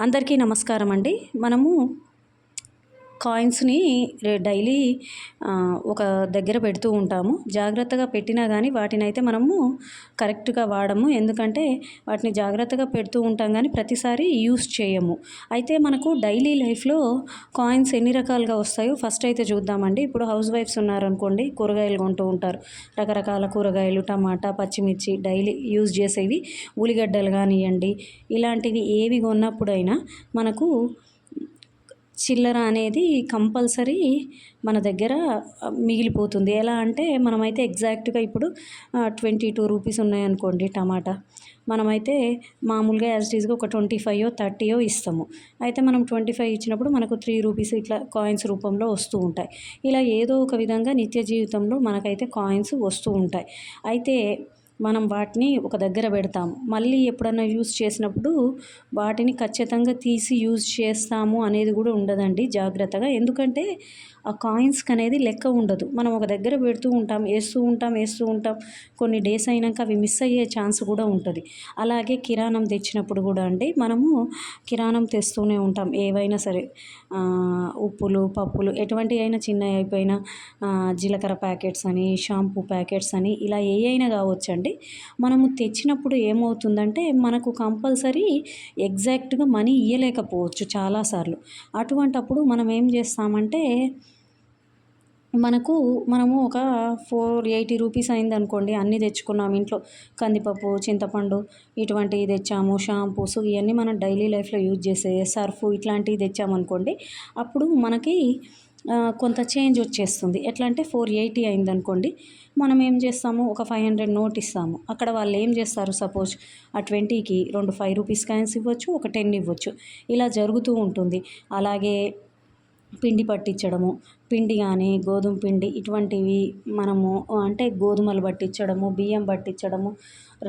అందరికీ నమస్కారం అండి. మనము కాయిన్స్‌ని డైలీ ఒక దగ్గర పెడుతూ ఉంటాము. జాగ్రత్తగా పెట్టినా గానీ వాటినైతే మనము కరెక్ట్‌గా వాడము. ఎందుకంటే వాటిని జాగ్రత్తగా పెడుతూ ఉంటాం గానీ ప్రతిసారి యూజ్ చేయము. అయితే మనకు డైలీ లైఫ్‌లో కాయిన్స్ ఎన్ని రకాలుగా వస్తాయో ఫస్ట్ అయితే చూద్దామండి. ఇప్పుడు హౌస్ వైఫ్స్ ఉన్నారనుకోండి, కూరగాయలు కొంటూ ఉంటారు. రకరకాల కూరగాయలు, టమాటా, పచ్చిమిర్చి డైలీ యూజ్ చేసేవి, ఉల్లిగడ్డలు గానియ్యండి, ఇలాంటివి ఏవి కొన్నప్పుడైనా మనకు చిల్లర అనేది కంపల్సరీ మన దగ్గర మిగిలిపోతుంది. ఎలా అంటే మనమైతే ఎగ్జాక్ట్‌గా ఇప్పుడు 22 రూపీస్ ఉన్నాయనుకోండి టమాటా. మనమైతే మామూలుగా యాజ్ ఇట్ ఈస్‌గా ఒక 25 30 ఇస్తాము. అయితే మనం 25 ఇచ్చినప్పుడు మనకు 3 రూపీస్ ఇట్లా కాయిన్స్ రూపంలో వస్తూ ఉంటాయి. ఇలా ఏదో ఒక విధంగా నిత్య జీవితంలో మనకైతే కాయిన్స్ వస్తూ ఉంటాయి. అయితే మనం వాటిని ఒక దగ్గర పెడతాము. మళ్ళీ ఎప్పుడన్నా యూజ్ చేసినప్పుడు వాటిని ఖచ్చితంగా తీసి యూజ్ చేస్తాము అనేది కూడా ఉండదండి జాగ్రత్తగా. ఎందుకంటే ఆ కాయిన్స్‌కి అనేది లెక్క ఉండదు. మనం ఒక దగ్గర పెడుతూ ఉంటాం, ఏస్తూ ఉంటాం. కొన్ని డేస్ అయినాక అవి మిస్ అయ్యే ఛాన్స్ కూడా ఉంటది. అలాగే కిరాణం తెచ్చినప్పుడు కూడా అండి, మనము కిరాణం తెస్తూనే ఉంటాం. ఏవైనా సరే ఉప్పులు, పప్పులు ఎటువంటివి అయినా చిన్నవి అయిపోయినా జీలకర్ర ప్యాకెట్స్ అని, షాంపూ ప్యాకెట్స్ అని ఇలా అయినా కావచ్చండి. మనము తెచ్చినప్పుడు ఏమవుతుందంటే మనకు కంపల్సరీ ఎగ్జాక్ట్‌గా మనీ ఇయ్యలేకపోవచ్చు చాలాసార్లు. అటువంటప్పుడు మనం ఏం చేస్తామంటే మనము ఒక 480 రూపీస్ అయిందనుకోండి, అన్నీ తెచ్చుకున్నాం ఇంట్లో. కందిపప్పు, చింతపండు ఇటువంటివి తెచ్చాము, షాంపూస్ ఇవన్నీ మనం డైలీ లైఫ్‌లో యూజ్ చేసే సర్ఫ్ ఇట్లాంటివి తెచ్చామనుకోండి, అప్పుడు మనకి కొంత చేంజ్ వచ్చేస్తుంది. ఎట్లా అంటే 480 అయిందనుకోండి, మనం ఏం చేస్తాము, ఒక 500 నోట్ ఇస్తాము. అక్కడ వాళ్ళు ఏం చేస్తారు, సపోజ్ ఆ 20కి 2 5 రూపీస్ కాయిన్స్ ఇవ్వచ్చు, ఒక 10 ఇవ్వచ్చు. ఇలా జరుగుతూ ఉంటుంది. అలాగే పిండి పట్టించడము, పిండి కానీ గోధుమ పిండి ఇటువంటివి మనము అంటే గోధుమలు పట్టించడము, బియ్యం పట్టించడము,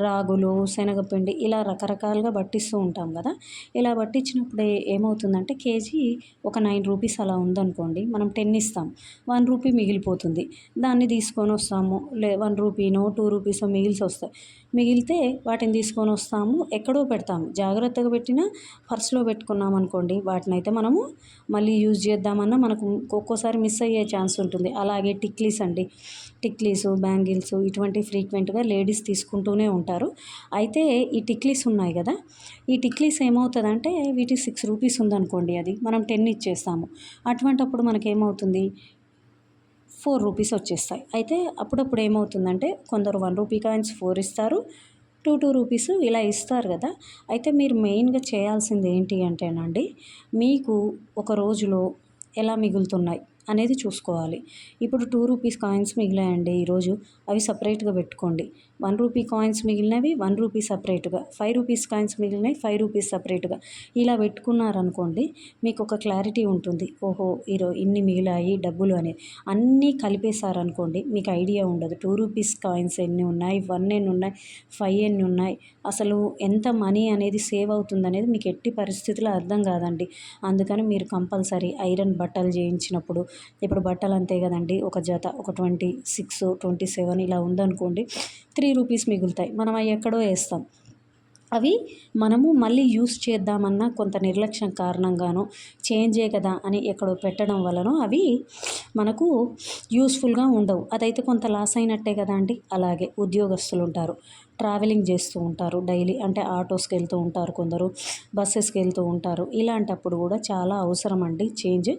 రాగులు, శనగపిండి ఇలా రకరకాలుగా పట్టిస్తూ ఉంటాం కదా. ఇలా పట్టించినప్పుడు ఏమవుతుందంటే కేజీ ఒక 9 రూపీస్ అలా ఉందనుకోండి, మనం 10 ఇస్తాం, 1 రూపీ మిగిలిపోతుంది. దాన్ని తీసుకొని వస్తాము. 1 రూపీనో 2 రూపీసో వస్తాయి. మిగిలితే వాటిని తీసుకొని వస్తాము, ఎక్కడో పెడతాము. జాగ్రత్తగా పెట్టినా పర్స్లో పెట్టుకున్నాం అనుకోండి, వాటినైతే మనము మళ్ళీ యూజ్ చేద్దామన్నా మనకు ఒక్కోసారి మిస్ అయ్యే ఛాన్స్ ఉంటుంది. అలాగే టిక్లీస్ అండి, టిక్లీసు, బ్యాంగిల్స్ ఇటువంటి ఫ్రీక్వెంట్గా లేడీస్ తీసుకుంటూనే ఉంటారు. అయితే ఈ టిక్లీస్ ఉన్నాయి కదా, ఈ టిక్లీస్ ఏమవుతుందంటే వీటి 6 రూపీస్ ఉందనుకోండి, అది మనం 10 ఇచ్చేస్తాము. అటువంటప్పుడు మనకేమవుతుంది, 4 రూపీస్ వచ్చేస్తాయి. అయితే అప్పుడప్పుడు ఏమవుతుందంటే కొందరు 1 రూపీ కాయిన్స్ 4 ఇస్తారు, 2 రూపీస్ ఇలా ఇస్తారు కదా. అయితే మీరు మెయిన్గా చేయాల్సింది ఏంటి అంటేనండి, మీకు ఒక రోజులో ఎలా మిగులుతున్నాయి అనేది చూసుకోవాలి. ఇప్పుడు 2 రూపీస్ కాయిన్స్ మిగిలాయండి ఈరోజు, అవి సపరేట్గా పెట్టుకోండి. 1 రూపీ కాయిన్స్ మిగిలినవి 1 రూపీ సపరేట్గా, 5 రూపీస్ కాయిన్స్ మిగిలినవి 5 రూపీస్ సపరేట్గా ఇలా పెట్టుకున్నారనుకోండి, మీకు ఒక క్లారిటీ ఉంటుంది. ఓహో, ఇన్ని మిగిలాయి డబ్బులు అనేది. అన్నీ కలిపేశారనుకోండి, మీకు ఐడియా ఉండదు 2 రూపీస్ కాయిన్స్ ఎన్ని ఉన్నాయి, 1 ఎన్ని ఉన్నాయి, 5 ఎన్ని ఉన్నాయి, అసలు ఎంత మనీ అనేది సేవ్ అవుతుందనేది మీకు ఎట్టి పరిస్థితుల్లో అర్థం కాదండి. అందుకని మీరు కంపల్సరీ ఐరన్ బట్టలు చేయించినప్పుడు, ఇప్పుడు బట్టలు అంతే కదండి, ఒక జత ఒక 26 27 ఇలా ఉందనుకోండి, 3 రూపీస్ మిగులుతాయి. మనం అవి ఎక్కడో వేస్తాం. అవి మనము మళ్ళీ యూస్ చేద్దామన్నా కొంత నిర్లక్ష్యం కారణంగానో, చేంజే కదా అని ఎక్కడో పెట్టడం వలనో అవి మనకు యూస్ఫుల్గా ఉండవు. అదైతే కొంత లాస్ అయినట్టే కదా అండి. అలాగే ఉద్యోగస్తులు ఉంటారు, ట్రావెలింగ్ చేస్తూ ఉంటారు డైలీ, అంటే ఆటోస్కి వెళ్తూ ఉంటారు, కొందరు బస్సెస్కి వెళ్తూ ఉంటారు. ఇలాంటప్పుడు కూడా చాలా అవసరం అండి చేంజ్.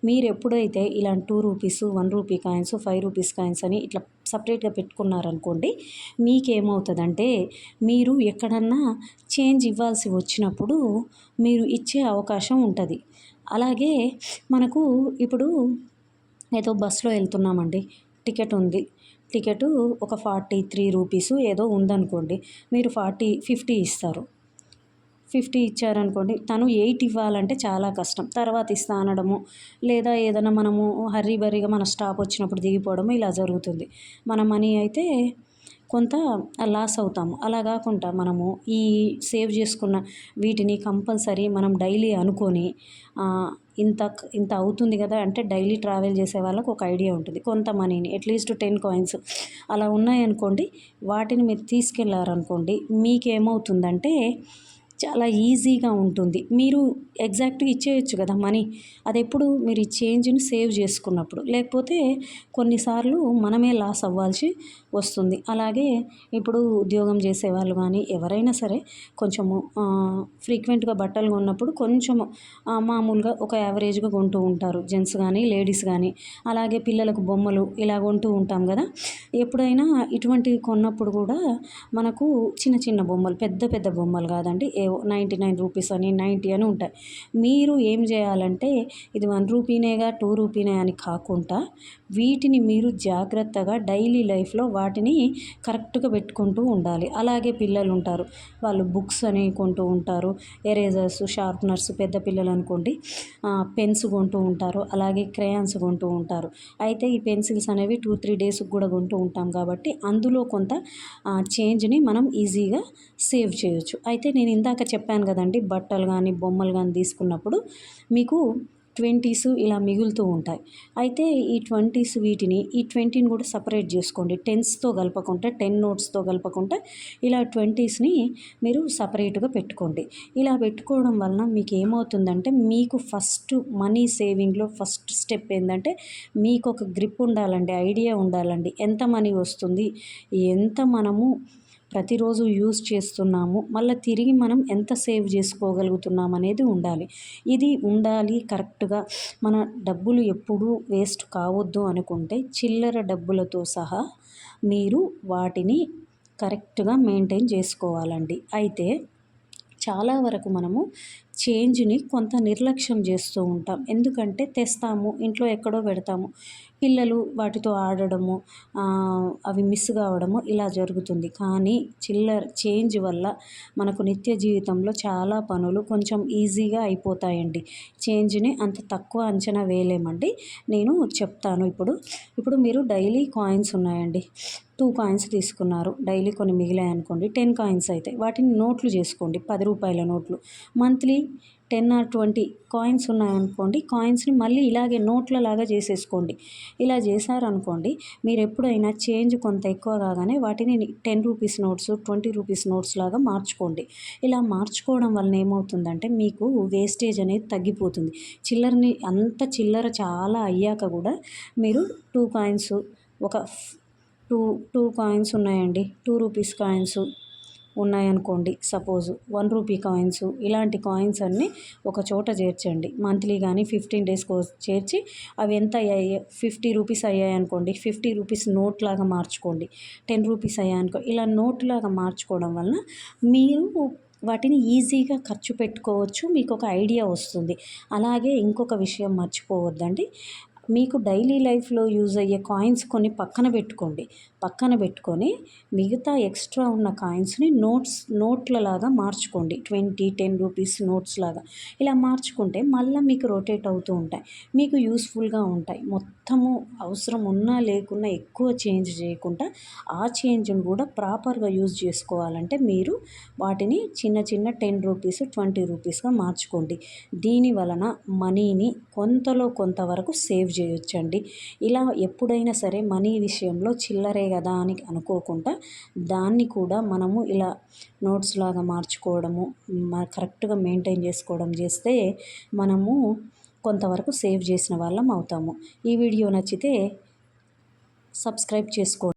మీరు ఎప్పుడైతే ఇలాంటి 2 rupees, 1 rupee coins, 5 rupees coins అని ఇట్లా సపరేట్గా పెట్టుకున్నారనుకోండి, మీకేమవుతుందంటే మీరు ఎక్కడన్నా చేంజ్ ఇవ్వాల్సి వచ్చినప్పుడు మీరు ఇచ్చే అవకాశం ఉంటుంది. అలాగే మనకు ఇప్పుడు ఏదో బస్సులో వెళ్తున్నామండి, టికెట్ ఉంది, టికెట్ ఒక 43 రూపీస్ ఏదో ఉందనుకోండి, మీరు 50 ఇస్తారు. 50 ఇచ్చారనుకోండి, తను 8 ఇవ్వాలంటే చాలా కష్టం. తర్వాత ఇస్తా అనడము, లేదా ఏదైనా మనము హర్రీ బరీగా మన స్టాప్ వచ్చినప్పుడు దిగిపోవడము ఇలా జరుగుతుంది. మన మనీ అయితే కొంత లాస్ అవుతాము. అలా కాకుండా మనము ఈ సేవ్ చేసుకున్న వీటిని కంపల్సరీ మనం డైలీ అనుకొని ఇంత ఇంత అవుతుంది కదా అంటే, డైలీ ట్రావెల్ చేసే వాళ్ళకు ఒక ఐడియా ఉంటుంది. కొంత మనీని అట్లీస్ట్ 10 కాయిన్స్ అలా ఉన్నాయనుకోండి, వాటిని మీరు తీసుకెళ్ళారనుకోండి, మీకేమవుతుందంటే చాలా ఈజీగా ఉంటుంది. మీరు ఎగ్జాక్ట్‌గా ఇచ్చేయొచ్చు కదా మనీ. అదెప్పుడు మీరు ఈ చేంజ్‌ని సేవ్ చేసుకున్నప్పుడు. లేకపోతే కొన్నిసార్లు మనమే లాస్ అవ్వాల్సి వస్తుంది. అలాగే ఇప్పుడు ఉద్యోగం చేసేవాళ్ళు గానీ, ఎవరైనా సరే కొంచెము ఫ్రీక్వెంట్‌గా బట్టలు కొన్నప్పుడు కొంచెము మామూలుగా ఒక యావరేజ్‌గా కొంటూ ఉంటారు. జెంట్స్ గానీ, లేడీస్ గానీ. అలాగే పిల్లలకు బొమ్మలు ఇలా కొంటూ ఉంటాం గదా! ఎప్పుడైనా ఇటువంటివి కొన్నప్పుడు కూడా మనకు చిన్న చిన్న బొమ్మలు, పెద్ద పెద్ద బొమ్మలు కాదండి. ఏవో 99 రూపీస్ అని, 90 అని ఉంటాయి. మీరు ఏం చేయాలంటే ఇది 1 రూపీనేగా, 2 రూపీనే అని కాకుండా వీటిని మీరు జాగ్రత్తగా డైలీ లైఫ్‌లో వాటిని కరెక్ట్‌గా పెట్టుకుంటూ ఉండాలి. అలాగే పిల్లలు ఉంటారు. వాళ్ళు బుక్స్ అని కొంటూ ఉంటారు. ఎరేజర్స్, షార్ప్నర్స్ పెద్ద పిల్లలు అనుకోండి పెన్స్ కొంటూ ఉంటారు. అలాగే క్రేయాన్స్ కొంటూ ఉంటారు. అయితే ఈ పెన్సిల్స్ అనేవి 2, 3 డేస్‌కి కూడా కొంటూ ఉంటాం కాబట్టి అందులో కొంత చేంజ్‌ని మనం ఈజీగా సేవ్ చేయొచ్చు. అయితే నేను ఇందాక చెప్పాను కదండీ! బట్టలు గానీ, బొమ్మలు గానీ తీసుకున్నప్పుడు మీకు 20స్ ఇలా మిగులుతూ ఉంటాయి. అయితే ఈ 20స్ వీటిని ఈ 20ని కూడా సెపరేట్ చేసుకోండి. 10స్‌తో కలపకుండా 10 నోట్స్‌తో కలపకుండా ఇలా 20స్‌ని మీరు సెపరేట్‌గా పెట్టుకోండి. ఇలా పెట్టుకోవడం వలన మీకు ఏమవుతుందంటే మీకు ఫస్ట్ మనీ సేవింగ్‌లో ఫస్ట్ స్టెప్ ఏందంటే మీకొక గ్రిప్ ఉండాలండి. ఐడియా ఉండాలండి. ఎంత మనీ వస్తుంది? ఎంత మనము ప్రతిరోజు యూజ్ చేస్తున్నాము, మళ్ళీ తిరిగి మనం ఎంత సేవ్ చేసుకోగలుగుతున్నాం అనేది ఉండాలి. ఇది ఉండాలి కరెక్ట్‌గా. మన డబ్బులు ఎప్పుడూ వేస్ట్ కావద్దు అనుకుంటే చిల్లర డబ్బులతో సహా మీరు వాటిని కరెక్ట్‌గా మెయింటైన్ చేసుకోవాలండి. అయితే చాలా వరకు మనము చేంజ్‌ని కొంత నిర్లక్ష్యం చేస్తూ ఉంటాం. ఎందుకంటే తెస్తాము, ఇంట్లో ఎక్కడో పెడతాము. పిల్లలు వాటితో ఆడడము, అవి మిస్ కావడము ఇలా జరుగుతుంది. కానీ చేంజ్ వల్ల మనకు నిత్య జీవితంలో చాలా పనులు కొంచెం ఈజీగా అయిపోతాయండి. చేంజ్‌ని అంత తక్కువ అంచనా వేయలేమండి. నేను చెప్తాను ఇప్పుడు. ఇప్పుడు మీరు డైలీ కాయిన్స్ ఉన్నాయండి. 2 కాయిన్స్ తీసుకున్నారు. డైలీ కొన్ని మిగిలాయనుకోండి. 10 కాయిన్స్ అయితాయి. వాటిని నోట్లు చేసుకోండి. రూ. 10 నోట్లు. మంత్లీ 10 ఆర్ 20 కాయిన్స్ ఉన్నాయనుకోండి. కాయిన్స్‌ని మళ్ళీ ఇలాగే నోట్లలాగా చేసేసుకోండి. ఇలా చేశారనుకోండి, మీరు ఎప్పుడైనా చేంజ్ కొంత ఎక్కువ కాగానే వాటిని 10 రూపీస్ నోట్స్, 20 రూపీస్ నోట్స్ లాగా మార్చుకోండి. ఇలా మార్చుకోవడం వలన ఏమవుతుందంటే మీకు వేస్టేజ్ అనేది తగ్గిపోతుంది. చిల్లర చాలా అయ్యాక కూడా మీరు 2 కాయిన్స్ ఒక 2 కాయిన్స్ ఉన్నాయండి. 2 రూపీస్ కాయిన్స్ ఉన్నాయనుకోండి సపోజ్. 1 రూపీ కాయిన్స్ ఇలాంటి కాయిన్స్ అన్నీ ఒక చోట చేర్చండి. మంత్లీ కానీ 15 డేస్‌కో చేర్చి అవి ఎంత అయ్యాయి 50 రూపీస్ అయ్యాయనుకోండి. 50 రూపీస్ నోట్ లాగా మార్చుకోండి. 10 రూపీస్ అయ్యాయనుకో ఇలా నోట్లాగా మార్చుకోవడం వలన మీరు వాటిని ఈజీగా ఖర్చు పెట్టుకోవచ్చు. మీకొక ఐడియా వస్తుంది. అలాగే ఇంకొక విషయం మర్చిపోవద్దండి. మీకు డైలీ లైఫ్‌లో యూజ్ అయ్యే కాయిన్స్ కొన్ని పక్కన పెట్టుకోండి. పక్కన పెట్టుకొని మిగతా ఎక్స్ట్రా ఉన్న కాయిన్స్‌ని నోట్లలాగా మార్చుకోండి. 20, 10 రూపీస్ నోట్స్ లాగా. ఇలా మార్చుకుంటే మళ్ళా మీకు రొటేట్ అవుతూ ఉంటాయి. మీకు యూజ్‌ఫుల్‌గా ఉంటాయి. మొత్తము అవసరం ఉన్నా లేకున్నా ఎక్కువ చేంజ్ చేయకుండా ఆ చేంజ్‌ని కూడా ప్రాపర్‌గా యూజ్ చేసుకోవాలంటే మీరు వాటిని చిన్న చిన్న 10 రూపీస్, 20 రూపీస్‌గా మార్చుకోండి. దీని వలన మనీని కొంతలో కొంతవరకు సేవ్ చేయొచ్చండి. ఇలా ఎప్పుడైనా సరే మనీ విషయంలో చిల్లరే కదా అని అనుకోకుండా దాన్ని కూడా మనము ఇలా నోట్స్ లాగా మార్చుకోవడము, కరెక్ట్‌గా మెయింటైన్ చేసుకోవడం చేస్తే మనము కొంతవరకు సేవ్ చేసిన వాళ్ళం అవుతాము. ఈ వీడియో నచ్చితే సబ్స్క్రైబ్ చేసుకోండి.